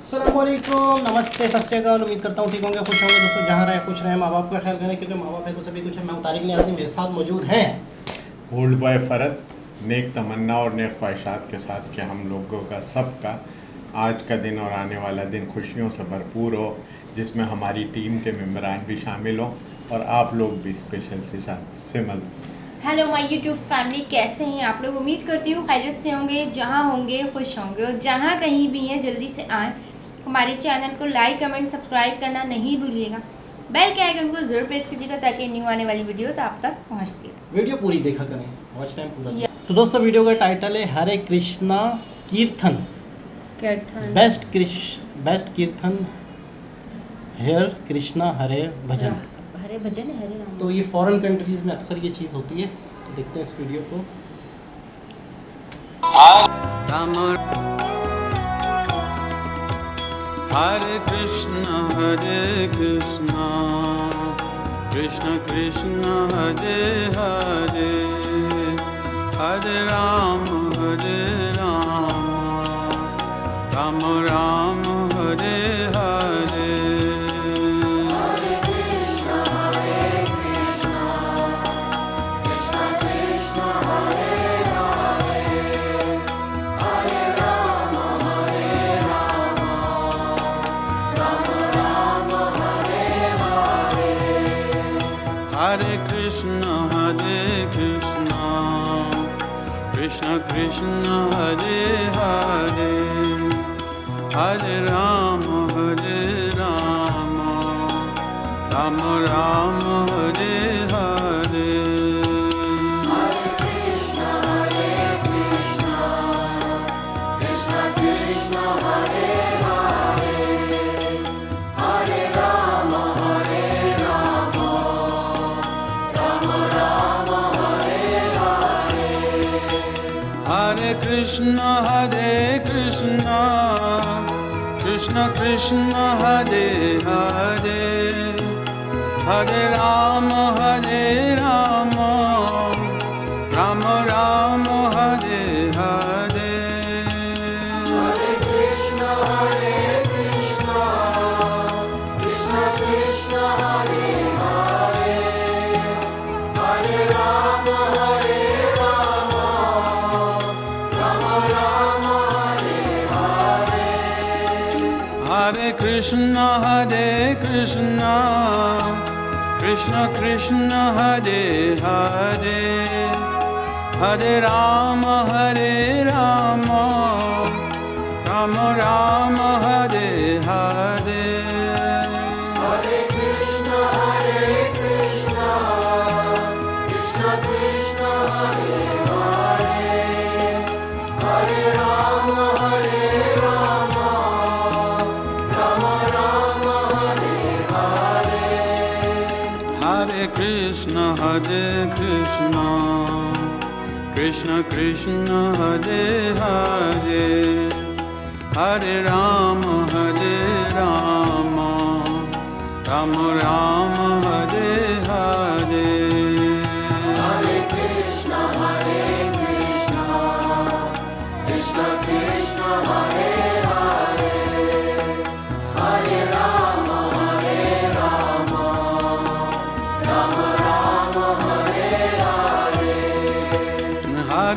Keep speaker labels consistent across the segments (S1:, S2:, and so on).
S1: अस्सलामुअलैकुम, नमस्ते, सत श्री अकाल। उम्मीद करता हूँ ठीक होंगे, खुश होंगे दोस्तों। जहाँ रहे खुश रहें, माँ बाप का ख्याल करें, क्योंकि माँ बाप है तो सभी कुछ है। मैं हूँ तारिक नियाज़ी, मेरे साथ मौजूद हैं
S2: ओल्ड बॉय फ़रद। नेक तमन्ना और नेक ख्वाहिशात के साथ कि हम लोगों का सबका आज का दिन और आने वाला दिन खुशियों से भरपूर हो, जिसमें हमारी टीम के मेम्बरान भी शामिल हों और आप लोग भी स्पेशल से सिमल।
S3: हेलो माय यूट्यूब फैमिली, कैसे हैं आप लोग? उम्मीद करती हूँ खैरियत से होंगे, जहाँ होंगे खुश होंगे, और जहाँ कहीं भी हैं जल्दी से आएँ। हमारे चैनल को लाइक कमेंट सब्सक्राइब करना नहीं भूलिएगा। बेल के आइकन को जरूर प्रेस कीजिएगा ताकि न्यू आने वाली वीडियोस आप तक पहुँचती है।
S1: वीडियो पूरी देखा करें, वॉच टाइम पूरा। तो दोस्तों, वीडियो का टाइटल है हरे कृष्णा कीर्तन, बेस्ट कीर्तन हेयर कृष्णा हरे भजन।
S3: हरे भजन हरे राम।
S1: तो ये फॉरेन कंट्रीज में अक्सर ये चीज़ होती है। तो देखते हैं इस वीडियो को।
S4: हरे कृष्णा कृष्ण कृष्ण हरे हरे, हरे राम राम राम हरे हरे। हरे कृष्ण कृष्ण कृष्ण हरे हरे, हरे राम राम राम हरे हरे। हरे कृष्ण कृष्ण कृष्ण हरे हरे, हरे राम राम राम हरे हरे। हरे कृष्ण कृष्ण कृष्ण हरे हरे, हरे राम राम राम हरे हरे।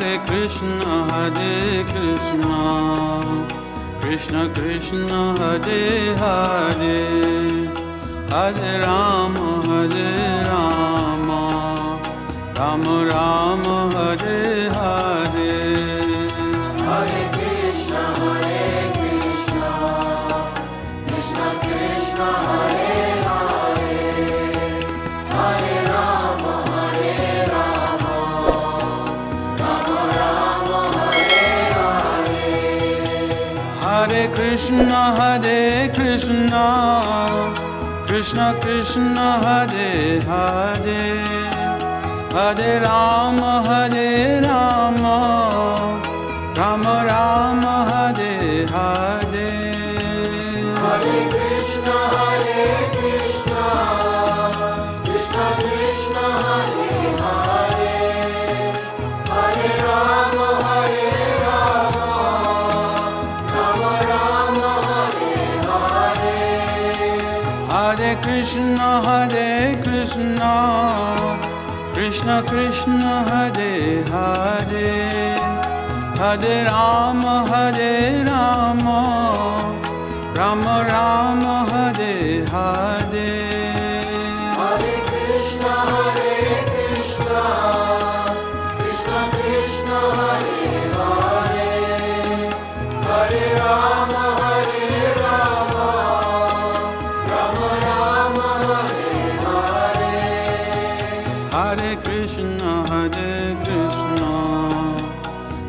S4: हरे कृष्ण कृष्ण कृष्ण हरे हरे, हरे राम राम राम हरे हरे। हरे कृष्ण कृष्ण कृष्ण हरे हरे, हरे राम राम राम हरे हरे। हरे कृष्ण कृष्ण कृष्ण हरे हरे, हरे Ram Ram Ram Hare Hare. Krishna Krishna Krishna Hare Hare Hare Rama Rama Rama Hare Hare
S1: Hare Krishna Krishna Krishna Hare Hare Hare Rama Rama Rama Hare Hare
S4: Hare Krishna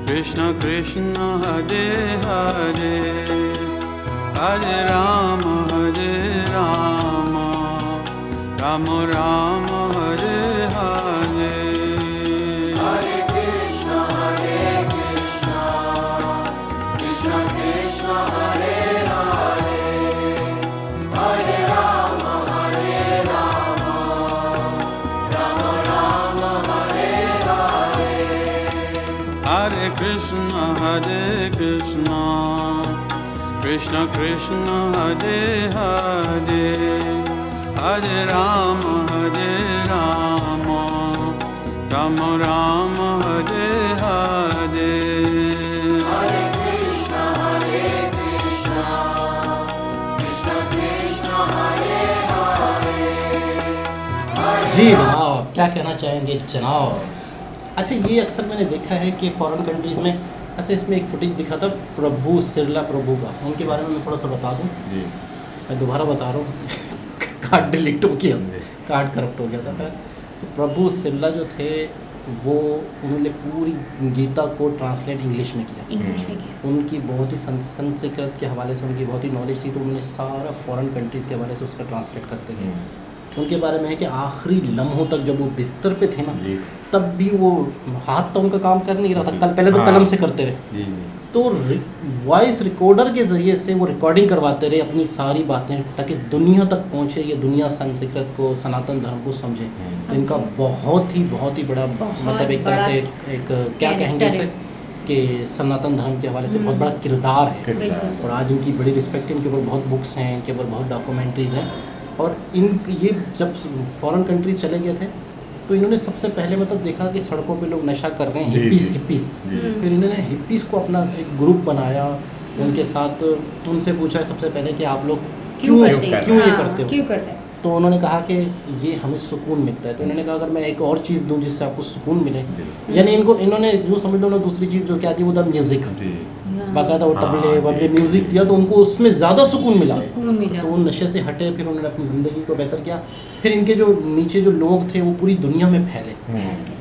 S4: Krishna Krishna Hare Hare Hare Rama Rama Rama Hare Hare
S1: Hare Krishna Krishna Krishna Hare Hare Hare Rama Rama Rama Hare Hare
S4: Hare Krishna Krishna Krishna Hare Hare Hare Rama Rama Rama Hare Hare
S1: Hare Krishna Krishna Krishna Hare Hare जी जनाब, क्या कहना चाहेंगे जनाब? अच्छा, ये अक्सर मैंने देखा है कि फॉरेन कंट्रीज़ में अच्छा इसमें एक फुटेज दिखा था प्रभु सिरला प्रभु का, उनके बारे में मैं थोड़ा सा बता दूं।
S2: जी
S1: मैं दोबारा बता रहा हूँ कार्ड डिलीट हो गया, कार्ड करप्ट हो गया था। तो प्रभु सिरला जो थे वो उन्होंने पूरी गीता को ट्रांसलेट इंग्लिश में किया।
S3: इंग्लिश में किया।
S1: उनकी बहुत ही संस्कृत के हवाले से उनकी बहुत ही नॉलेज थी, तो उन्होंने सारा फॉरेन कंट्रीज़ के हवाले से उसका ट्रांसलेट करते गए। उनके बारे में है कि आखिरी लम्हों तक जब वो बिस्तर पे थे ना, तब भी वो हाथ तो उनका काम कर नहीं रहा था, पहले तो कलम से करते रहे, तो वॉइस रिकॉर्डर के ज़रिए से वो रिकॉर्डिंग करवाते रहे अपनी सारी बातें, ताकि दुनिया तक पहुँचे, ये दुनिया संस्कृत को, सनातन धर्म को समझे। इनका बहुत ही बड़ा मतलब एक तरह से एक क्या कहेंगे उसे कि सनातन धर्म के हवाले से बहुत बड़ा किरदार है। और आज इनकी बड़ी रिस्पेक्ट है, इनके ऊपर बहुत बुक्स हैं, इनके ऊपर बहुत डॉक्यूमेंट्रीज़ हैं। और ये जब फॉरेन कंट्रीज चले गए थे तो इन्होंने सबसे पहले मतलब देखा कि सड़कों पे लोग नशा कर रहे हैं, हिप्पीज़। फिर इन्होंने हिप्पीज़ को अपना एक ग्रुप बनाया, उनके साथ उनसे पूछा सबसे पहले कि आप लोग क्यों ये करते हो,
S3: क्यों कर रहे हैं?
S1: तो उन्होंने कहा कि ये हमें सुकून मिलता है। तो इन्होंने कहा अगर मैं एक और चीज़ दूं जिससे आपको सुकून मिले, यानी इन्होंने यूँ समझ लो ना, दूसरी चीज़ जो क्या दी वो था म्यूज़िक, बाकायदा वो तबले वबले म्यूज़िक दिया, तो उनको उसमें ज़्यादा सुकून मिला। तो वो नशे से हटे, फिर उन्होंने अपनी ज़िंदगी को बेहतर किया। फिर इनके जो नीचे जो लोग थे वो पूरी दुनिया में फैले,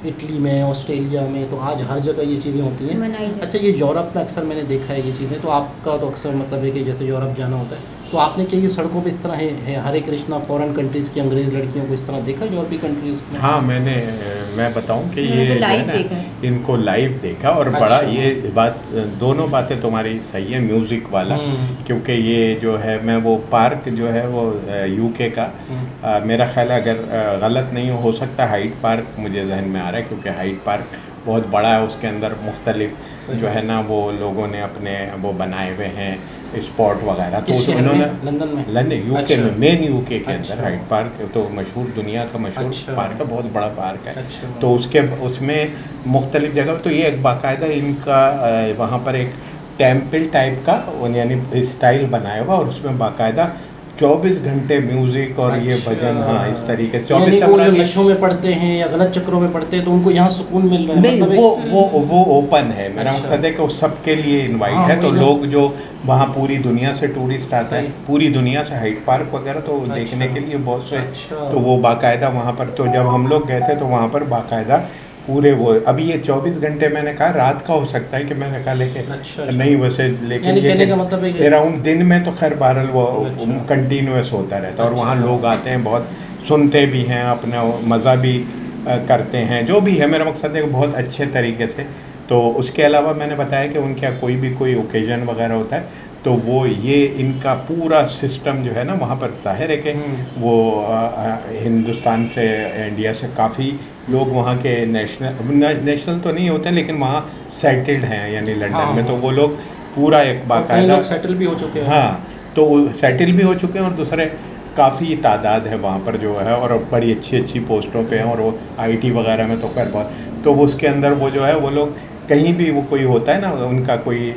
S1: इटली में, ऑस्ट्रेलिया में, तो आज हर जगह ये चीज़ें होती हैं। अच्छा, ये यूरोप में अक्सर मैंने देखा है ये चीज़ें, तो आपका तो अक्सर मतलब है कि जैसे यूरोप जाना होता है, तो आपने क्या ये सड़कों पे इस तरह है हरे कृष्णा फॉरेन कंट्रीज़ की अंग्रेज़ लड़कियों को इस तरह देखा यूरोपीय कंट्रीज़ में?
S2: हाँ, मैं बताऊं कि ये
S3: तो लाइव देखा,
S2: इनको लाइव देखा। और
S1: अच्छा।
S2: बड़ा ये बात, दोनों बातें तुम्हारी सही है, म्यूज़िक वाला, क्योंकि ये जो है मैं वो पार्क जो है वो यूके का, मेरा ख्याल है अगर गलत नहीं हो सकता हाइड पार्क मुझे जहन में आ रहा है, क्योंकि हाइड पार्क बहुत बड़ा है, उसके अंदर मुख्तलिफ जो है ना वो लोगों ने अपने वो बनाए हुए हैं स्पॉट वगैरह। तो उन्होंने लंदन यूके में, मेन यूके के अंदर हाइड पार्क तो मशहूर, दुनिया का मशहूर पार्क है, बहुत बड़ा पार्क है। तो उसमें मुख्तलिफ जगह, तो ये एक बाकायदा इनका वहाँ पर एक टेम्पल टाइप का यानी स्टाइल बनाया हुआ, और उसमें बाकायदा 24 घंटे म्यूजिक और ये भजन, हाँ इस तरीके से 24
S1: जो नशों में पढ़ते हैं या गलत चक्रों में पढ़ते हैं तो उनको यहाँ सुकून मिल रहा है?
S2: नहीं, मतलब वो ओपन है। मेरा मकसद है कि वो सबके लिए इनवाइट है। तो लोग जो वहाँ पूरी दुनिया से टूरिस्ट आते हैं, पूरी दुनिया से हाइड पार्क वगैरह तो देखने के लिए बहुत से, तो वो बाकायदा वहाँ पर, तो जब हम लोग गए थे तो वहाँ पर बाकायदा पूरे वो, अभी ये 24 घंटे मैंने कहा रात का हो सकता है कि मैंने कहा, लेकिन नहीं वैसे, लेकिन ये अराउंड दिन में तो खैर बहरहाल वो कंटिन्यूस होता रहता है। और वहाँ लोग आते हैं, बहुत सुनते भी हैं, अपना मज़ा भी करते हैं, जो भी है। मेरा मकसद है कि बहुत अच्छे तरीके से। तो उसके अलावा मैंने बताया कि उनके यहाँ कोई ओकेजन वगैरह होता है तो वो ये इनका पूरा सिस्टम जो है ना वहाँ पर जाहिर है कि वो हिंदुस्तान से, इंडिया से काफ़ी लोग वहाँ के नेशनल तो नहीं होते लेकिन वहाँ सेटल्ड हैं, यानी लंदन में। तो वो लोग पूरा एक बाकायदा
S1: सेटल भी हो चुके हैं।
S2: हाँ, तो सेटल भी हो चुके हैं। और दूसरे काफ़ी तादाद है वहाँ पर जो है, और बड़ी अच्छी अच्छी पोस्टों पे हैं, और वो आईटी वगैरह में तो खैर बहुत, तो उसके अंदर वो जो है वो लोग कहीं भी वो कोई होता है ना उनका कोई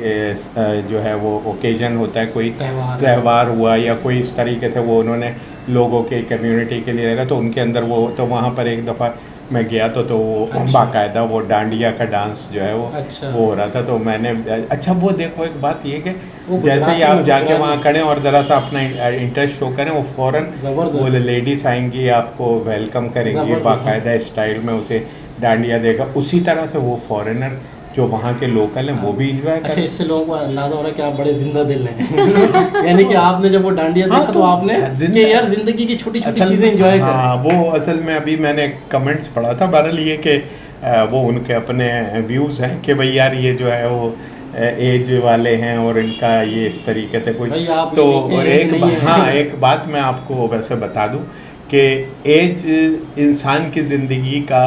S2: जो है वो ओकेजन होता है, कोई त्यौहार हुआ या कोई इस तरीके से वो उन्होंने लोगों के कम्युनिटी के लिए लगा, तो उनके अंदर वो, तो वहाँ पर एक दफ़ा मैं गया तो वो बाकायदा वो डांडिया का डांस जो है वो वो हो रहा था। तो मैंने अच्छा वो देखो एक बात ये कि जैसे ही आप जाके वहाँ खड़े और ज़रा सा अपना इंटरेस्ट शो करें, वो फ़ौरन वो लेडीज़ आएंगी, आपको वेलकम करेंगी बाकायदा स्टाइल में, उसे डांडिया देगा। उसी तरह से वो फॉरेनर जो वहाँ के लोकल हैं वो भी इंजॉय करें।
S1: अच्छा, इससे लोगों को अंदाजा हो रहा है कि आप बड़े जिंदा दिल हैं। यानी कि आपने जब वो डांडिया देखा तो आपने कि यार जिंदगी की छोटी छोटी चीज़ें एंजॉय करें।
S2: हाँ, वो असल में अभी मैंने कमेंट्स पढ़ा था, बहरहाल ये कि वो उनके अपने व्यूज़ हैं कि भाई यार ये जो है वो एज वाले हैं और इनका ये इस तरीके से कोई तो, और एक बात मैं आपको वैसे बता दूं कि एज इंसान की ज़िंदगी का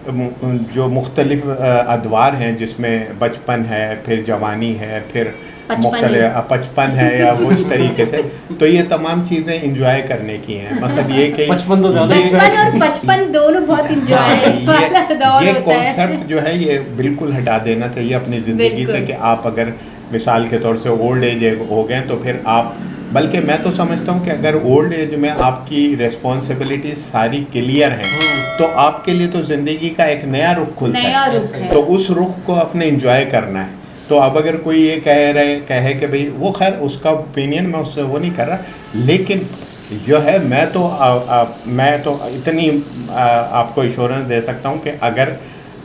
S2: जो मुख्तलिफ अदवार हैं, जिसमें बचपन है, फिर जवानी है, फिर बचपन है या वो इस तरीके से, तो ये तमाम चीज़ें इंजॉय करने की हैं। मकसद ये कि
S1: बचपन तो ज़्यादा
S3: और बचपन दोनों बहुत इंजॉय वाला दौर
S2: ये
S3: होता है।
S2: कॉन्सेप्ट जो है ये बिल्कुल हटा देना चाहिए अपनी ज़िंदगी से कि आप अगर मिसाल के तौर से ओल्ड एज हो गए तो फिर आप, बल्कि मैं तो समझता हूँ कि अगर ओल्ड एज में आपकी रिस्पॉन्सिबिलिटीज सारी क्लियर हैं तो आपके लिए तो ज़िंदगी का एक नया रुख खुलता है, तो उस रुख को अपने इंजॉय करना है। तो अब अगर कोई ये कहे कि भाई वो, खैर उसका ओपिनियन मैं उससे वो नहीं कर रहा, लेकिन जो है मैं तो इतनी आपको इंश्योरेंस दे सकता हूँ कि अगर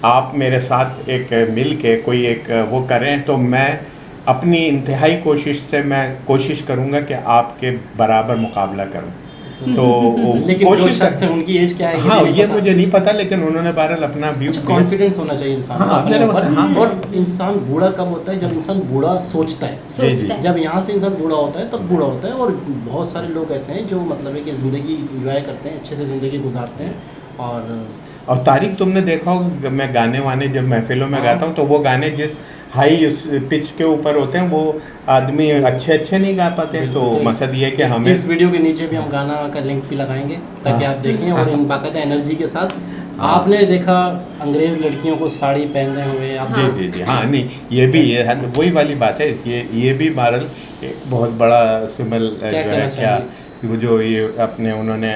S2: आप मेरे साथ एक मिल के कोई एक वो करें तो मैं अपनी इंतहाई कोशिश से मैं कोशिश करूँगा कि आपके बराबर मुकाबला करूँ। तो
S1: लेकिन कोशिश से उनकी एज क्या है
S2: हाँ ये मुझे नहीं पता, लेकिन उन्होंने बहरहाल अपना व्यू,
S1: कॉन्फिडेंस होना चाहिए इंसान।
S2: हाँ,
S1: और इंसान बूढ़ा कब होता है? जब इंसान बूढ़ा सोचता है। जब यहाँ से इंसान बूढ़ा होता है तब बूढ़ा होता है। और बहुत सारे लोग ऐसे हैं जो मतलब है कि ज़िंदगी इंजॉय करते हैं, अच्छे से ज़िंदगी गुजारते हैं। और
S2: तारिक तुमने देखा होगा, मैं गाने वाने जब महफिलों में गाता हूँ तो वो गाने जिस हाई उस पिच के ऊपर होते हैं वो आदमी अच्छे नहीं गा पाते हैं। तो मकसद ये है कि हमें
S1: इस वीडियो के नीचे भी हम गाना का लिंक भी लगाएंगे ताकि आप देखें और इन बाकायदा एनर्जी के साथ। आपने देखा अंग्रेज लड़कियों को साड़ी पहने हुए आप
S2: जी हाँ, नहीं ये भी ये वही वाली बात है, ये भी बहरहाल एक बहुत बड़ा सिंबल जो है क्या वो जो ये अपने उन्होंने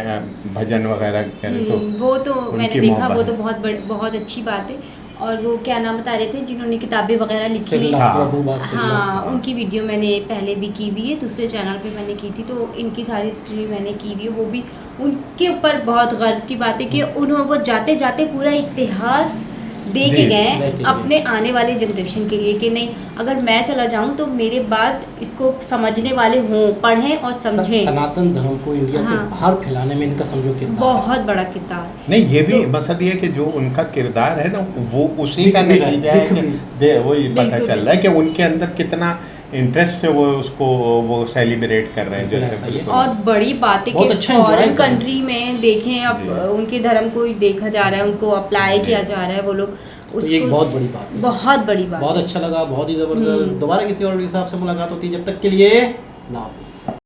S2: भजन वगैरह करे तो
S3: वो तो मैंने देखा, वो तो बहुत अच्छी बात है। और वो क्या नाम बता रहे थे जिन्होंने किताबें वगैरह लिखी हैं, हाँ उनकी वीडियो मैंने पहले भी की हुई है, दूसरे चैनल पे मैंने की थी, तो इनकी सारी हिस्ट्री मैंने की हुई है। वो भी उनके ऊपर बहुत गर्व की बात है कि उन्होंने वो जाते जाते पूरा इतिहास दे के गए अपने आने वाले जनरेशन के लिए कि नहीं अगर मैं चला जाऊं तो मेरे बाद इसको समझने वाले हों, पढ़ें और समझें।
S1: सनातन धर्म को इंडिया से बाहर फैलाने में इनका समझो किरदार
S3: बहुत बड़ा किरदार।
S2: नहीं ये भी मकसद ये है कि जो उनका किरदार है ना वो उसी का नतीजा है कि वो ये पता चल रहा है कि उनके अंदर कितना इंटरेस्ट से वो उसको वो सेलिब्रेट कर रहे हैं जैसे।
S3: और बड़ी बात है कि फॉरेन कंट्री में देखें अब उनके धर्म को देखा जा रहा है, उनको अप्लाई किया जा रहा है, वो लोग
S1: तो ये बहुत बड़ी बात है,
S3: बहुत बड़ी बात।
S1: बहुत अच्छा लगा, बहुत ही ज़बरदस्त। दोबारा किसी और के हिसाब से मुलाकात होती है, जब तक के लिए अल्लाह हाफ़िज़।